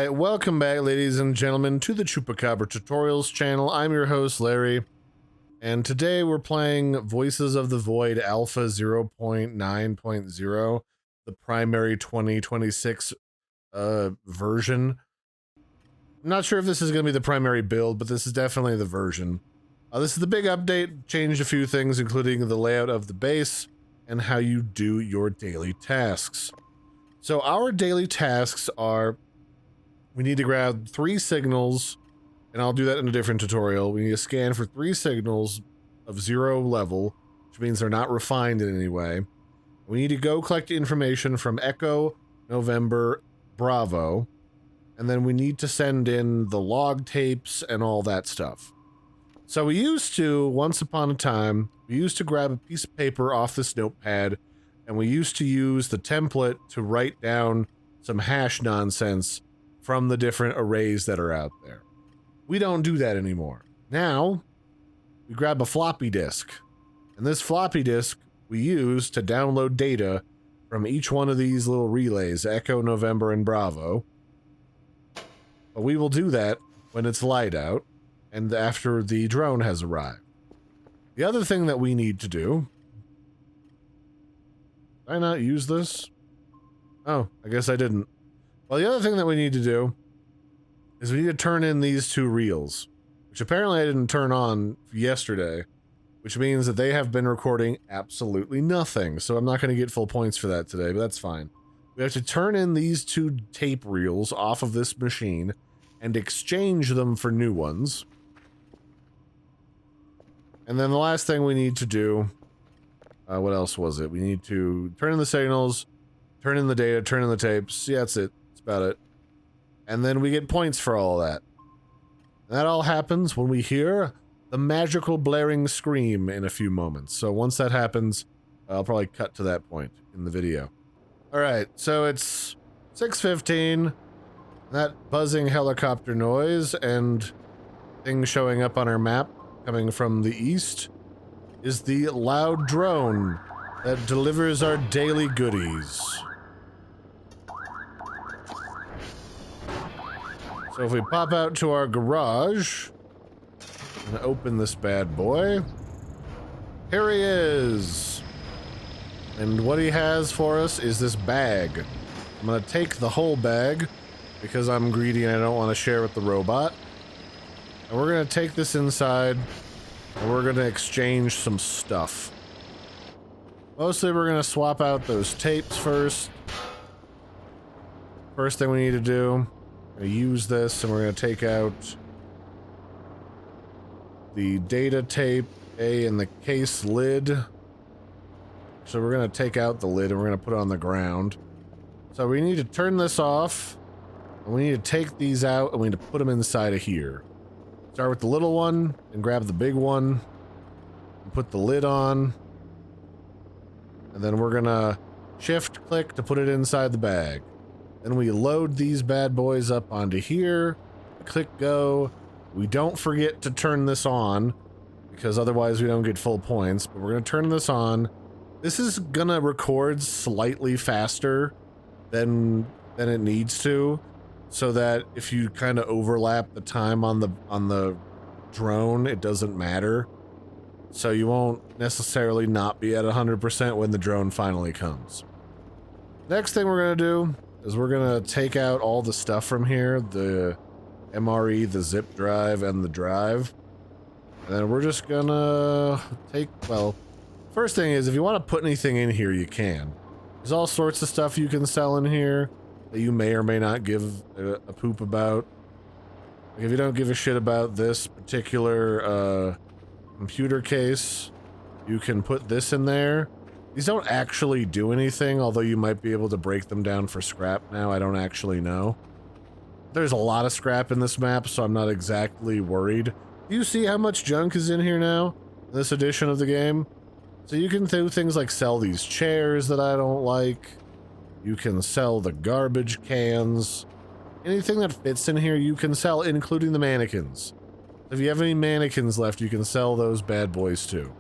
Alright, welcome back, ladies and gentlemen, to the Chupacabra Tutorials channel. I'm your host, Larry, and today we're playing Voices of the Void Alpha 0.9.0, the primary 2026 version. I'm not sure if this is going to be the primary build, but this is definitely the version. This is the big update, changed a few things, including the layout of the base and how you do your daily tasks. So our daily tasks are, we need to grab 3 signals, and I'll do that in a different tutorial. We need to scan for 3 signals of 0 level, which means they're not refined in any way. We need to go collect information from Echo, November, Bravo, and then we need to send in the log tapes and all that stuff. So we used to, once upon a time, we used to grab a piece of paper off this notepad, and we used to use the template to write down some hash nonsense from the different arrays that are out there. We don't do that anymore. Now, we grab a floppy disk, and this floppy disk we use to download data from each one of these little relays, Echo, November, and Bravo. But we will do that when it's light out, and after the drone has arrived. The other thing that we need to do... Did I not use this? Oh, I guess I didn't. Well, the other thing that we need to do is we need to turn in these 2 reels, which apparently I didn't turn on yesterday, which means that they have been recording absolutely nothing. So I'm not going to get full points for that today, but that's fine. We have to turn in these 2 tape reels off of this machine and exchange them for new ones. And then the last thing we need to do, what else was it? We need to turn in the signals, turn in the data, turn in the tapes. Yeah, that's it. That's about it. And then we get points for all that. And that all happens when we hear the magical blaring scream in a few moments. So once that happens, I'll probably cut to that point in the video. Alright, so it's 6:15. That buzzing helicopter noise and thing showing up on our map coming from the east is the loud drone that delivers our daily goodies. So if we pop out to our garage and open this bad boy, here he is. And what he has for us is this bag. I'm gonna take the whole bag because I'm greedy and I don't want to share with the robot. And we're gonna take this inside and we're gonna exchange some stuff. Mostly we're gonna swap out those tapes first. First thing we need to do, we're gonna use this and we're gonna take out the data tape A in the case lid. So we're gonna take out the lid and we're gonna put it on the ground. So we need to turn this off, and we need to take these out and we need to put them inside of here. Start with the little one and grab the big one and put the lid on. And then we're gonna shift click to put it inside the bag. Then we load these bad boys up onto here, click go. We don't forget to turn this on because otherwise we don't get full points, but we're gonna turn this on. This is gonna record slightly faster than it needs to, so that if you kind of overlap the time on the drone, it doesn't matter. So you won't necessarily not be at 100% when the drone finally comes. Next thing we're gonna do is we're gonna take out all the stuff from here, the MRE, the zip drive, and the drive. And then we're just gonna take, well, first thing is if you want to put anything in here, you can. There's all sorts of stuff you can sell in here that you may or may not give a poop about. Like if you don't give a shit about this particular computer case, you can put this in there. These don't actually do anything, although you might be able to break them down for scrap now. I don't actually know. There's a lot of scrap in this map, so I'm not exactly worried. Do you see how much junk is in here now? In this edition of the game? So you can do things like sell these chairs that I don't like. You can sell the garbage cans. Anything that fits in here you can sell, including the mannequins. If you have any mannequins left, you can sell those bad boys too.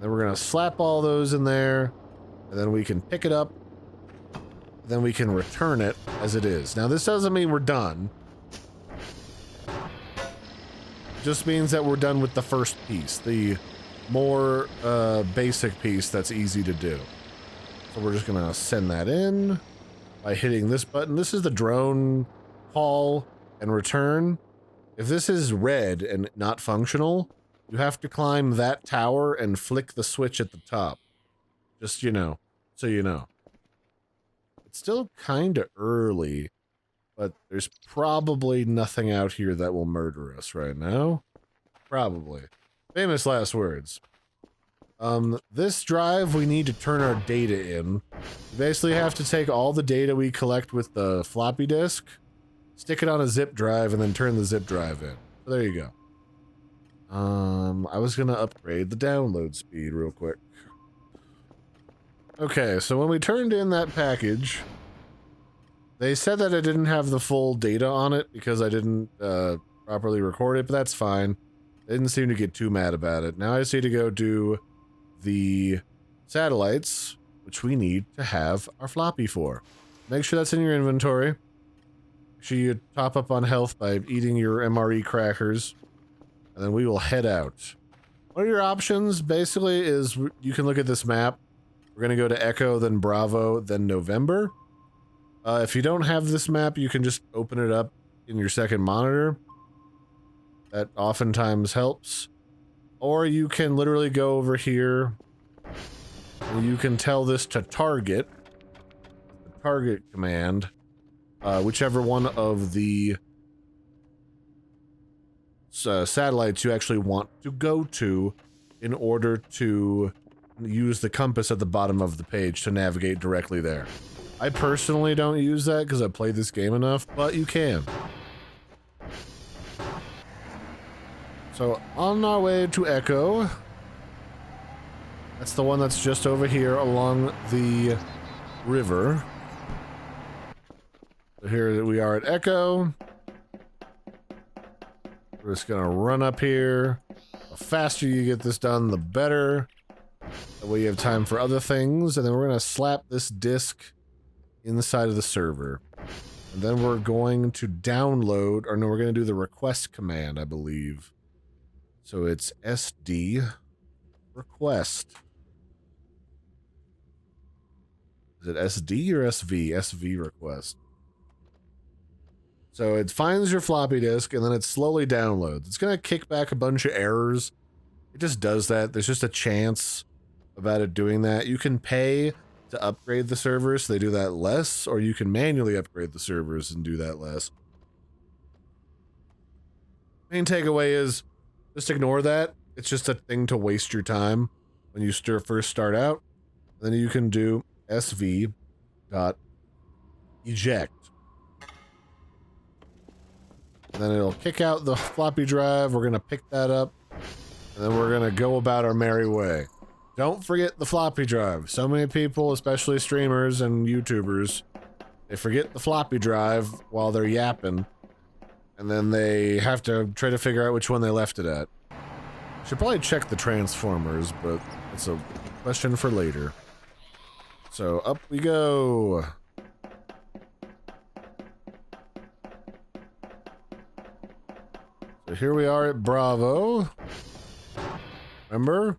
Then we're gonna slap all those in there, and then we can pick it up. then we can return it as it is. Now, this doesn't mean we're done. It just means that we're done with the first piece, the more basic piece that's easy to do. So we're just gonna send that in by hitting this button. This is the drone call and return. If this is red and not functional, you have to climb that tower and flick the switch at the top. Just, you know, so you know. It's still kind of early, but there's probably nothing out here that will murder us right now. Probably. Famous last words. This drive, we need to turn our data in. You basically have to take all the data we collect with the floppy disk, stick it on a zip drive, and then turn the zip drive in. So there you go. I was gonna upgrade the download speed real quick. Okay, so when we turned in that package, they said that I didn't have the full data on it because I didn't properly record it, but that's fine. They didn't seem to get too mad about it. Now I just need to go do the satellites, which we need to have our floppy for. Make sure that's in your inventory. Make sure you top up on health by eating your MRE crackers, and then we will head out. One of your options, basically, is you can look at this map. We're going to go to Echo, then Bravo, then November. If you don't have this map, you can just open it up in your second monitor. That oftentimes helps. Or you can literally go over here, and you can tell this to target, the target command, whichever one of the satellites you actually want to go to in order to use the compass at the bottom of the page to navigate directly there. I personally don't use that because I played this game enough, but you can. So, on our way to Echo. That's the one that's just over here along the river. So here we are at Echo. We're just gonna run up here. The faster you get this done, the better. That way you have time for other things. And then we're gonna slap this disk inside of the server. And then we're going to download, or no, we're gonna do the request command, I believe. So it's SD request. Is it SD or SV? SV request. So it finds your floppy disk and then it slowly downloads. It's going to kick back a bunch of errors. It just does that. There's just a chance about it doing that. You can pay to upgrade the servers so they do that less, or you can manually upgrade the servers and do that less. Main takeaway is just ignore that. It's just a thing to waste your time when you first start out. Then you can do sv.eject. And then it'll kick out the floppy drive. We're going to pick that up. And then we're going to go about our merry way. Don't forget the floppy drive. So many people, especially streamers and YouTubers, they forget the floppy drive while they're yapping. And then they have to try to figure out which one they left it at. Should probably check the transformers, but it's a question for later. So up we go. So here we are at Bravo. Remember?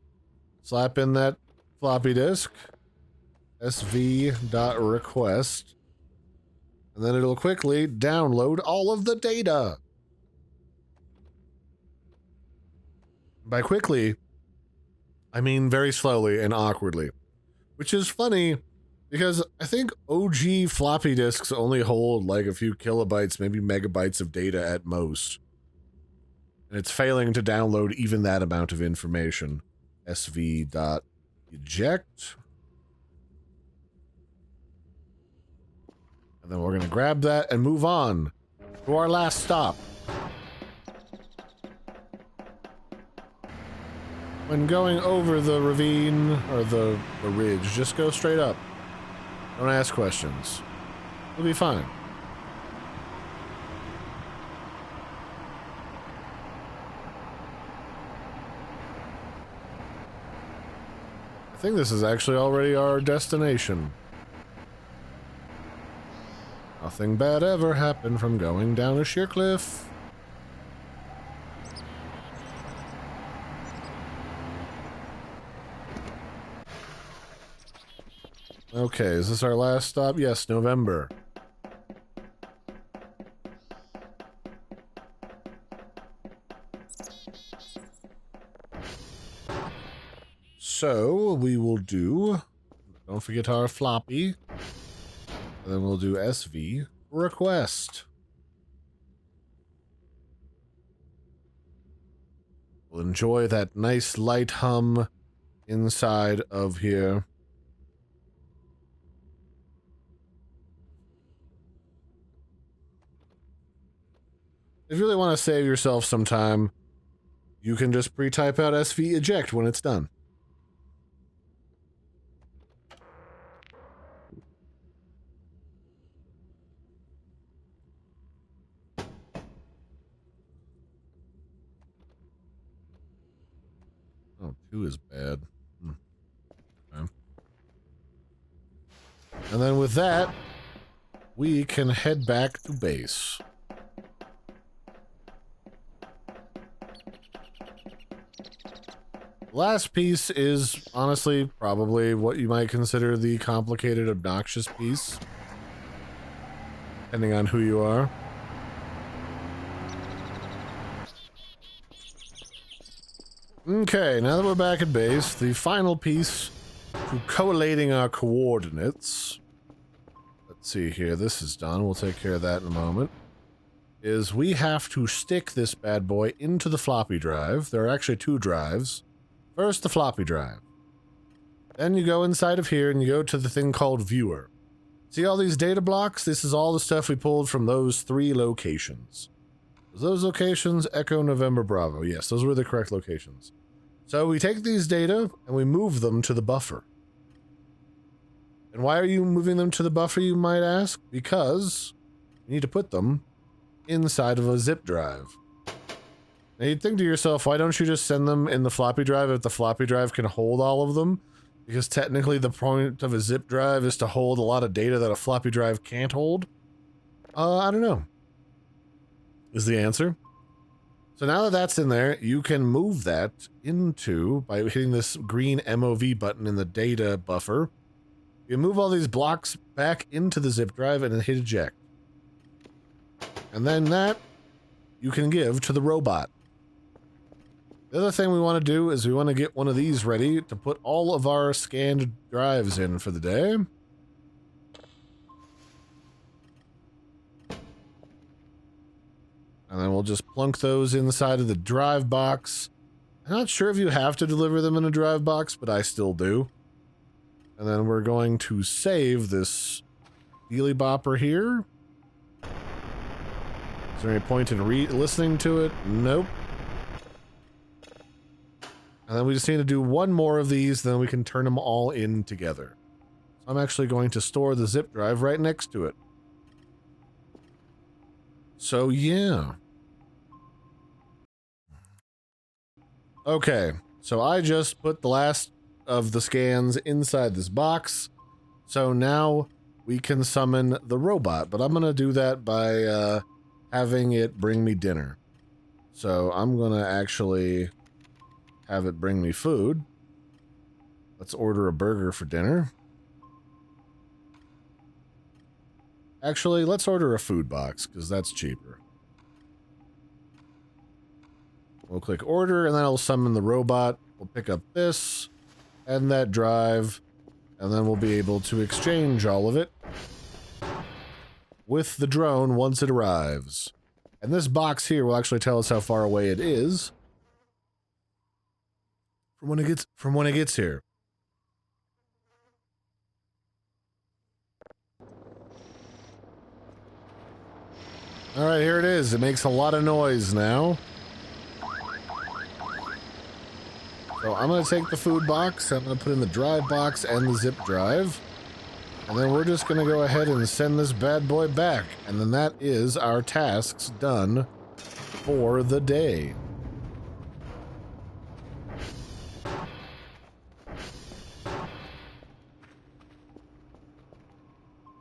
Slap in that floppy disk. sv.request. And then it'll quickly download all of the data. By quickly, I mean very slowly and awkwardly. Which is funny, because I think OG floppy disks only hold like a few kilobytes, maybe megabytes of data at most. And it's failing to download even that amount of information. sv.eject. And then we're going to grab that and move on to our last stop. When going over the ravine, or the ridge, just go straight up. Don't ask questions. You'll be fine. I think this is actually already our destination. Nothing bad ever happened from going down a sheer cliff. Okay, is this our last stop? Yes, November. So, we will do... Don't forget our floppy. And then we'll do SV request. We'll enjoy that nice light hum inside of here. If you really want to save yourself some time, you can just pre-type out SV eject when it's done. Oh, 2 is bad. Okay. And then with that, we can head back to base. Last piece is, honestly, probably what you might consider the complicated, obnoxious piece. Depending on who you are. Okay, now that we're back at base, the final piece to collating our coordinates. Let's see here, this is done, we'll take care of that in a moment. Is we have to stick this bad boy into the floppy drive. There are actually 2 drives. First, the floppy drive. Then you go inside of here and you go to the thing called viewer. See all these data blocks? This is all the stuff we pulled from those 3 locations. Those locations, Echo, November, Bravo. Yes, those were the correct locations. So we take these data and we move them to the buffer. And why are you moving them to the buffer, you might ask? Because you need to put them inside of a zip drive. Now you'd think to yourself, why don't you just send them in the floppy drive if the floppy drive can hold all of them? Because technically the point of a zip drive is to hold a lot of data that a floppy drive can't hold. I don't know. Is the answer. So now that that's in there, you can move that into, by hitting this green MOV button in the data buffer, you move all these blocks back into the zip drive and then hit eject. And then that you can give to the robot. The other thing we want to do is we want to get one of these ready to put all of our scanned drives in for the day. And then we'll just plunk those inside of the drive box. I'm not sure if you have to deliver them in a drive box, but I still do. And then we're going to save this dealy bopper here. Is there any point in listening to it? Nope. And then we just need to do one more of these, then we can turn them all in together. So I'm actually going to store the zip drive right next to it. So, yeah. Okay, so I just put the last of the scans inside this box. So now we can summon the robot, but I'm going to do that by having it bring me dinner. So I'm going to actually have it bring me food. Let's order a burger for dinner. Actually, let's order a food box, because that's cheaper. We'll click order, and then I'll summon the robot. We'll pick up this, and that drive, and then we'll be able to exchange all of it with the drone once it arrives. And this box here will actually tell us how far away it is from when it gets here. Alright, here it is. It makes a lot of noise now. So I'm going to take the food box, I'm going to put in the drive box and the zip drive. And then we're just going to go ahead and send this bad boy back. And then that is our tasks done for the day.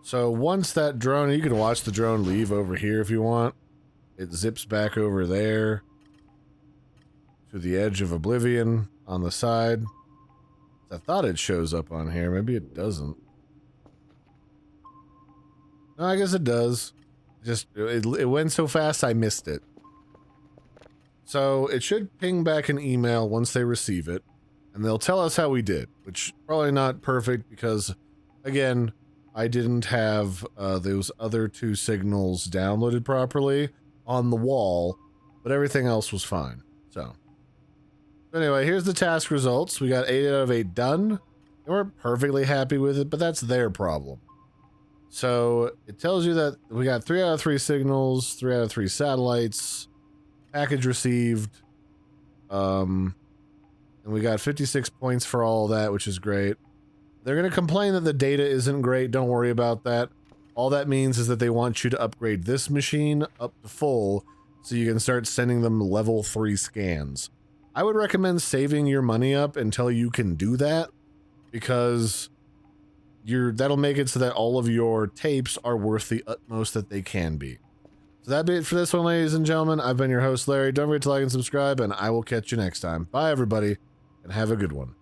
So once that drone, you can watch the drone leave over here if you want. It zips back over there to the edge of oblivion on the side. I thought it shows up on here. Maybe it doesn't. No, I guess it does. It went so fast I missed it. So it should ping back an email once they receive it, and they'll tell us how we did, which probably not perfect because, again, I didn't have those other 2 signals downloaded properly on the wall, but everything else was fine. So anyway, here's the task results. We got 8 out of 8 done. They weren't perfectly happy with it, but that's their problem. So it tells you that we got 3 out of 3 signals, 3 out of 3 satellites, package received, and we got 56 points for all that, which is great. They're going to complain that the data isn't great. Don't worry about that. All that means is that they want you to upgrade this machine up to full so you can start sending them level 3 scans. I would recommend saving your money up until you can do that, because that'll make it so that all of your tapes are worth the utmost that they can be. So that'd be it for this one, ladies and gentlemen. I've been your host, Larry. Don't forget to like and subscribe, and I will catch you next time. Bye, everybody, and have a good one.